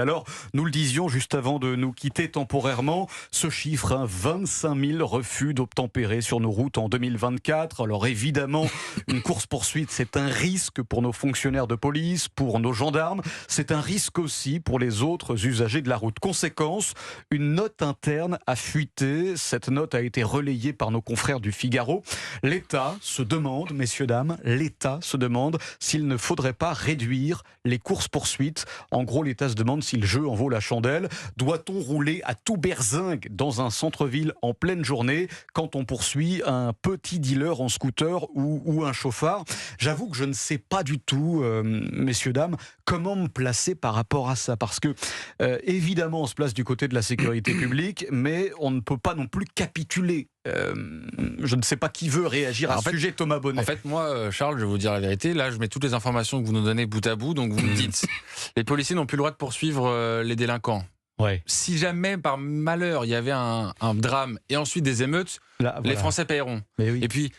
Alors, nous le disions juste avant de nous quitter temporairement, ce chiffre, 25 000 refus d'obtempérer sur nos routes en 2024. Alors évidemment, une course-poursuite, c'est un risque pour nos fonctionnaires de police, pour nos gendarmes. C'est un risque aussi pour les autres usagers de la route. Conséquence, une note interne a fuité. Cette note a été relayée par nos confrères du Figaro. L'État se demande, messieurs, dames, l'État se demande s'il ne faudrait pas réduire les courses-poursuites. En gros, l'État se demande si le jeu en vaut la chandelle. Doit-on rouler à tout berzingue dans un centre-ville en pleine journée quand on poursuit un petit dealer en scooter ou un chauffard? J'avoue que je ne sais pas du tout, messieurs, dames, comment me placer par rapport à ça. Parce que, évidemment, on se place du côté de la sécurité publique, mais on ne peut pas non plus capituler. Je ne sais pas qui veut réagir à ce sujet, Thomas Bonnet. En fait, moi, Charles, je vais vous dire la vérité. Là, je mets toutes les informations que vous nous donnez bout à bout. Donc, vous me dites, les policiers n'ont plus le droit de poursuivre les délinquants. Ouais. Si jamais, par malheur, il y avait un drame et ensuite des émeutes, Là, voilà. les Français paieront. Mais oui. Et puis,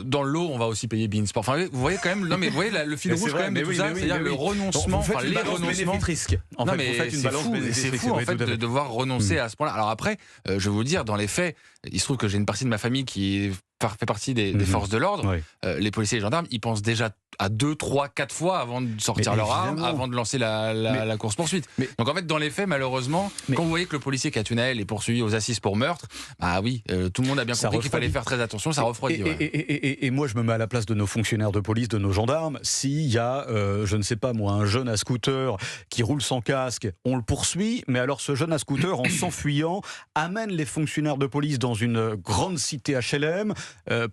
dans l'eau, on va aussi payer Beansport. Enfin, vous voyez quand même, non, mais vous voyez le fil rouge quand même de tout ça, c'est-à-dire le renoncement, enfin les renoncements. Risque. En non, fait, mais vous faites une balance c'est fou en fait de devoir renoncer à ce point-là. Alors après, je vais vous dire, dans les faits, il se trouve que j'ai une partie de ma famille qui fait partie des forces de l'ordre. Oui. Les policiers et les gendarmes, ils pensent déjà à 2, 3, 4 fois avant de sortir leur arme, avant de lancer la course-poursuite. Donc en fait, dans les faits, malheureusement, quand vous voyez que le policier qui a tué Naël est poursuivi aux assises pour meurtre, bah oui, tout le monde a bien compris qu'il fallait faire très attention, ça refroidit. Et moi, je me mets à la place de nos fonctionnaires de police, de nos gendarmes. S'il y a, je ne sais pas moi, un jeune à scooter qui roule sans casque, on le poursuit, mais alors ce jeune à scooter, en s'enfuyant, amène les fonctionnaires de police dans une grande cité HLM,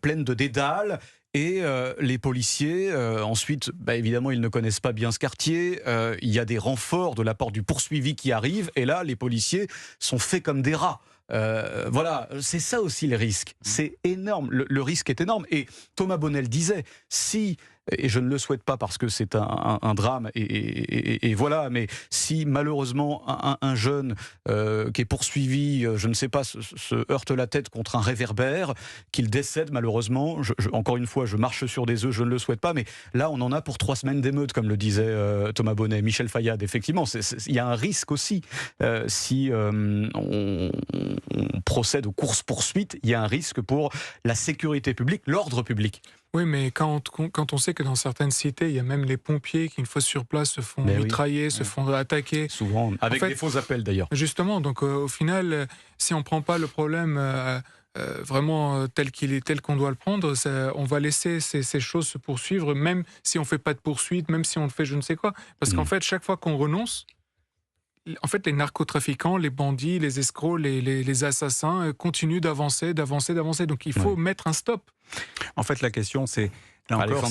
pleine de dédales. Et les policiers, ensuite, évidemment, ils ne connaissent pas bien ce quartier. Il y a des renforts de la part du poursuivi qui arrivent. Et là, les policiers sont faits comme des rats. Voilà, c'est ça aussi le risque. C'est énorme. Le risque est énorme. Et Thomas Bonnet disait, si, et je ne le souhaite pas parce que c'est un drame, et voilà, mais si malheureusement un jeune qui est poursuivi, je ne sais pas, se heurte la tête contre un réverbère, qu'il décède malheureusement, encore une fois, je marche sur des œufs, je ne le souhaite pas, mais là on en a pour 3 semaines d'émeute, comme le disait Thomas Bonnet, Michel Fayad, effectivement, il y a un risque aussi, si on procède aux courses-poursuites, il y a un risque pour la sécurité publique, l'ordre public. Oui, mais quand on sait que dans certaines cités, il y a même les pompiers qui, une fois sur place, se font mitrailler, se font attaquer. Souvent, avec des faux appels d'ailleurs. Justement, donc au final, si on ne prend pas le problème vraiment tel qu'on doit le prendre, on va laisser ces choses se poursuivre, même si on ne fait pas de poursuite, même si on fait je ne sais quoi. Parce qu'en fait, chaque fois qu'on renonce, en fait, les narcotrafiquants, les bandits, les escrocs, les assassins continuent d'avancer. Donc il faut mettre un stop. En fait, la question, c'est... Là encore,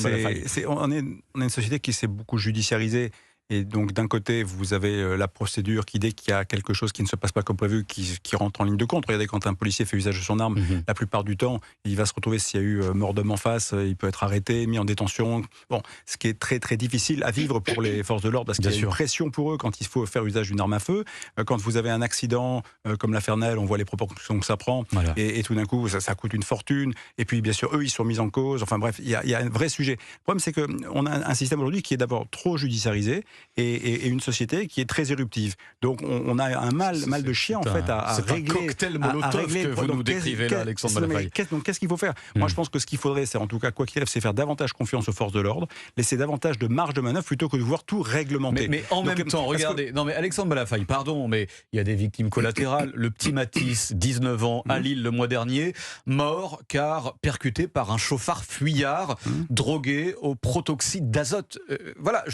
on est une société qui s'est beaucoup judiciarisée. Et donc, d'un côté, vous avez la procédure qui, dès qu'il y a quelque chose qui ne se passe pas comme prévu, qui rentre en ligne de compte. Regardez, quand un policier fait usage de son arme, la plupart du temps, il va se retrouver, s'il y a eu mort d'homme en face, il peut être arrêté, mis en détention. Bon, ce qui est très, très difficile à vivre pour les forces de l'ordre, parce qu'il y a une pression pour eux quand il faut faire usage d'une arme à feu. Quand vous avez un accident comme l'affaire Naël, on voit les proportions que ça prend. Voilà. Et tout d'un coup, ça coûte une fortune. Et puis, bien sûr, eux, ils sont mis en cause. Enfin bref, il y a un vrai sujet. Le problème, c'est qu'on a un système aujourd'hui qui est d'abord trop judiciarisé, et une société qui est très éruptive. Donc on a un mal de chien en fait à régler. C'est un cocktail molotov que vous nous décrivez là, Alexandre Balafaye. Donc qu'est-ce qu'il faut faire ? Moi je pense que ce qu'il faudrait, c'est en tout cas quoi qu'il arrive, c'est faire davantage confiance aux forces de l'ordre, laisser davantage de marge de manœuvre plutôt que de vouloir tout réglementer. Mais en même temps, regardez, non mais Alexandre Balafaye, pardon, mais il y a des victimes collatérales. Le petit Mathis, 19 ans, à Lille le mois dernier, mort car percuté par un chauffard fuyard, drogué au protoxyde d'azote. Voilà,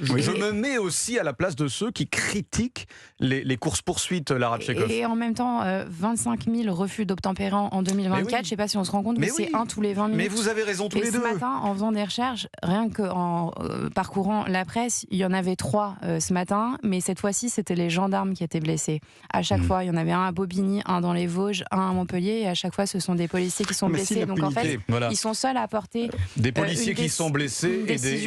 je me mets aussi à la place de ceux qui critiquent les courses-poursuites, Lara Tchekhov. Et en même temps, 25 000 refus d'obtempérants en 2024. Je ne sais pas si on se rend compte, mais c'est un tous les 20 minutes. Mais vous avez raison tous les deux. Ce matin, en faisant des recherches, rien qu'en parcourant la presse, il y en avait 3 ce matin, mais cette fois-ci, c'était les gendarmes qui étaient blessés. À chaque fois, il y en avait un à Bobigny, un dans les Vosges, un à Montpellier, et à chaque fois, ce sont des policiers qui sont blessés. Donc en fait, ils sont seuls à apporter des policiers qui sont blessés et des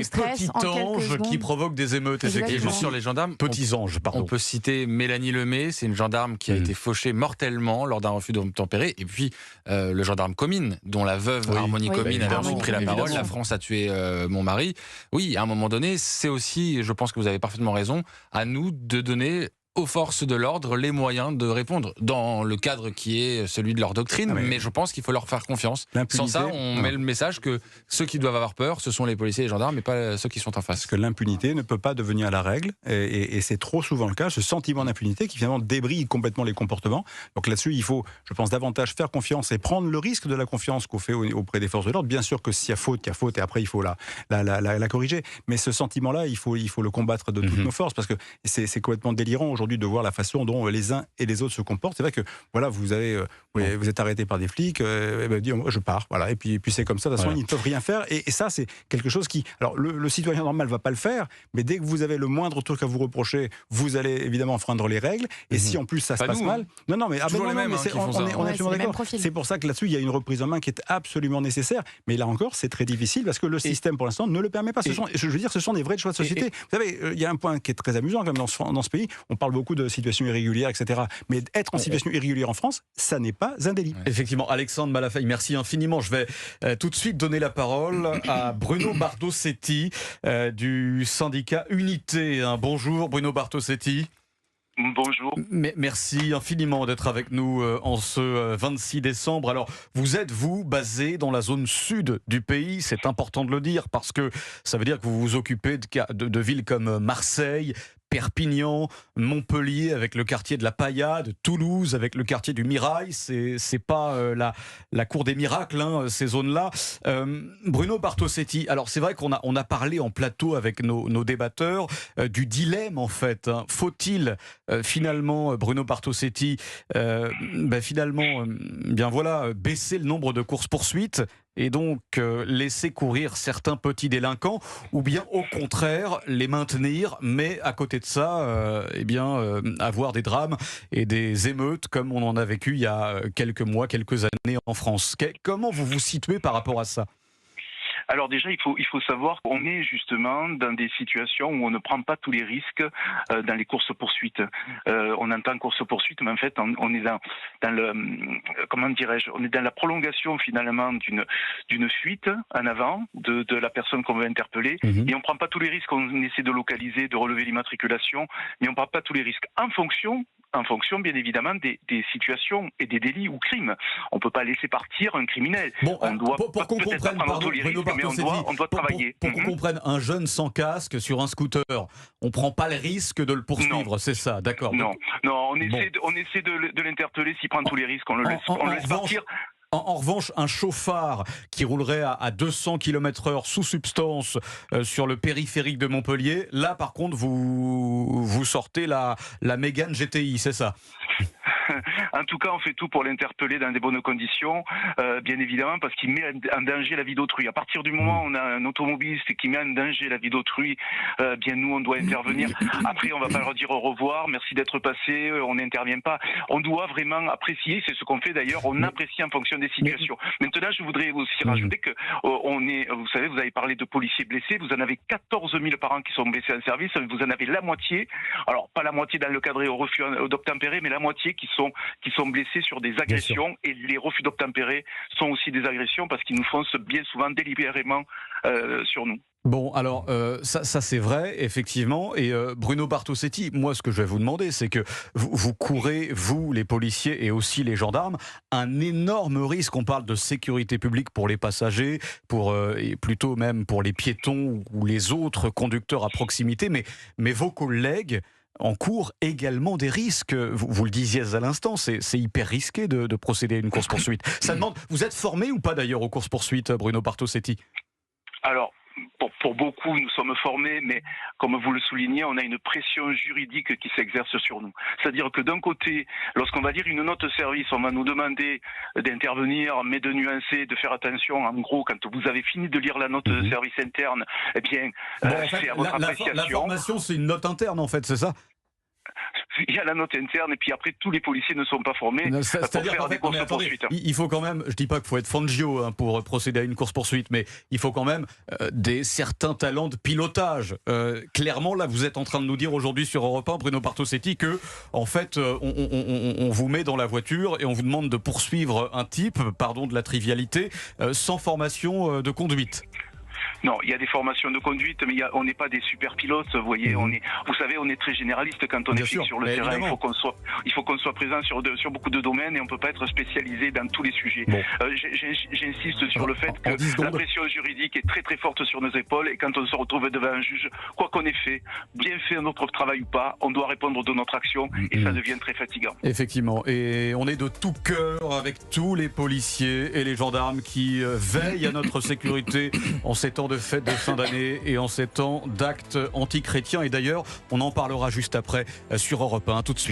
petits anges qui provoquent des émeutes, effectivement. Sur les gendarmes, petits anges, pardon. On peut citer Mélanie Lemay, c'est une gendarme qui a été fauchée mortellement lors d'un refus d'obtempérer. Et puis le gendarme Comines, dont la veuve Harmonie Comines avait ensuite pris la parole. La France a tué mon mari. Oui, à un moment donné, c'est aussi, je pense que vous avez parfaitement raison, à nous de donner aux forces de l'ordre les moyens de répondre dans le cadre qui est celui de leur doctrine, mais je pense qu'il faut leur faire confiance. Sans ça, on met le message que ceux qui doivent avoir peur, ce sont les policiers et les gendarmes, mais pas ceux qui sont en face. Parce que l'impunité ne peut pas devenir la règle, et c'est trop souvent le cas, ce sentiment d'impunité qui finalement débride complètement les comportements. Donc là-dessus, il faut, je pense, davantage faire confiance et prendre le risque de la confiance qu'on fait auprès des forces de l'ordre. Bien sûr que s'il y a faute, il y a faute, et après il faut la corriger. Mais ce sentiment-là, il faut le combattre de toutes nos forces, parce que c'est complètement délirant aujourd'hui de voir la façon dont les uns et les autres se comportent. C'est vrai que voilà, vous êtes arrêté par des flics, je pars, voilà, et puis c'est comme ça. De toute façon, ils ne peuvent rien faire. Et ça, c'est quelque chose qui, alors le citoyen normal va pas le faire, mais dès que vous avez le moindre truc à vous reprocher, vous allez évidemment enfreindre les règles. Et si en plus ça se passe mal, on est absolument d'accord. C'est pour ça que là-dessus, il y a une reprise en main qui est absolument nécessaire. Mais là encore, c'est très difficile parce que le système, pour l'instant, ne le permet pas. Je veux dire, ce sont des vrais choix de société. Vous savez, il y a un point qui est très amusant quand même dans ce pays. On parle beaucoup de situation irrégulière, etc. Mais être en situation irrégulière en France, ça n'est pas un délit. Effectivement, Alexandre Malafaille, merci infiniment. Je vais tout de suite donner la parole à Bruno Bartosetti du syndicat Unité. Bonjour Bruno Bartosetti. Bonjour. Merci infiniment d'être avec nous en ce 26 décembre. Alors, vous êtes, basé dans la zone sud du pays, c'est important de le dire, parce que ça veut dire que vous vous occupez de villes comme Marseille, Perpignan, Montpellier avec le quartier de la Paillade, Toulouse avec le quartier du Mirail. C'est pas la cour des miracles, ces zones-là. Bruno Bartosetti, alors c'est vrai qu'on a parlé en plateau avec nos débatteurs du dilemme en fait. Faut-il finalement, Bruno Bartosetti, baisser le nombre de courses-poursuites et donc laisser courir certains petits délinquants, ou bien au contraire les maintenir, mais à côté de ça, avoir des drames et des émeutes comme on en a vécu il y a quelques mois, quelques années en France. Comment vous vous situez par rapport à ça ? Alors déjà, il faut savoir qu'on est justement dans des situations où on ne prend pas tous les risques dans les courses-poursuites. On entend course-poursuite, mais en fait, on est dans on est dans la prolongation finalement d'une fuite en avant de la personne qu'on veut interpeller, et on ne prend pas tous les risques. On essaie de localiser, de relever l'immatriculation, mais on ne prend pas tous les risques en fonction bien évidemment des situations et des délits ou crimes. On ne peut pas laisser partir un criminel. Bon, on doit pour qu'on comprenne, on doit travailler. Pour qu'on comprenne, un jeune sans casque sur un scooter, on ne prend pas le risque de le poursuivre, c'est ça, d'accord? Non, on essaie de l'interpeller. S'il prend tous les risques, on le laisse partir. En revanche, un chauffard qui roulerait à 200 km/h sous substance sur le périphérique de Montpellier, là par contre vous sortez la Mégane GTI, c'est ça? En tout cas, on fait tout pour l'interpeller dans des bonnes conditions, bien évidemment, parce qu'il met en danger la vie d'autrui. À partir du moment où on a un automobiliste qui met en danger la vie d'autrui, nous, on doit intervenir. Après, on ne va pas leur dire au revoir, merci d'être passé, on n'intervient pas. On doit vraiment apprécier, c'est ce qu'on fait d'ailleurs, on apprécie en fonction des situations. Maintenant, je voudrais aussi rajouter que vous savez, vous avez parlé de policiers blessés, vous en avez 14 000 par an qui sont blessés en service, vous en avez la moitié, alors pas la moitié dans le cadre au refus d'obtempérer, mais la moitié qui sont blessés sur des agressions, et les refus d'obtempérer sont aussi des agressions parce qu'ils nous foncent bien souvent délibérément sur nous. Bon, alors, ça c'est vrai, effectivement. Et Bruno Bartosetti, moi, ce que je vais vous demander, c'est que vous courez, vous, les policiers et aussi les gendarmes, un énorme risque. On parle de sécurité publique pour les passagers, et plutôt même pour les piétons ou les autres conducteurs à proximité. Mais vos collègues encourent également des risques. Vous le disiez à l'instant, c'est hyper risqué de procéder à une course-poursuite. Ça demande. Vous êtes formé ou pas d'ailleurs aux courses-poursuites, Bruno Bartosetti? Alors, pour beaucoup, nous sommes formés, mais comme vous le soulignez, on a une pression juridique qui s'exerce sur nous. C'est-à-dire que d'un côté, lorsqu'on va lire une note de service, on va nous demander d'intervenir, mais de nuancer, de faire attention. En gros, quand vous avez fini de lire la note de service interne, c'est à votre appréciation. L'information, c'est une note interne, en fait, c'est ça? il y a la note interne, et puis après, tous les policiers ne sont pas formés pour faire des courses-poursuites. Il faut quand même, je dis pas qu'il faut être Fangio pour procéder à une course-poursuite, mais il faut quand même certains talents de pilotage. Clairement, là, vous êtes en train de nous dire aujourd'hui sur Europe 1, Bruno Bartosetti, que en fait, on vous met dans la voiture et on vous demande de poursuivre un type, pardon de la trivialité, sans formation de conduite. Non, il y a des formations de conduite, mais on n'est pas des super pilotes. Vous voyez, vous savez, on est très généraliste quand on est sur le terrain. Évidemment. Il faut qu'on soit présent sur beaucoup de domaines, et on peut pas être spécialisé dans tous les sujets. Bon. J'insiste sur le fait que la pression juridique est très très forte sur nos épaules, et quand on se retrouve devant un juge, quoi qu'on ait fait, bien fait notre travail ou pas, on doit répondre de notre action, et ça devient très fatigant. Effectivement, et on est de tout cœur avec tous les policiers et les gendarmes qui veillent à notre sécurité en ces temps de fête de fin d'année et en ces temps d'actes antichrétiens. Et d'ailleurs, on en parlera juste après sur Europe 1. Tout de suite.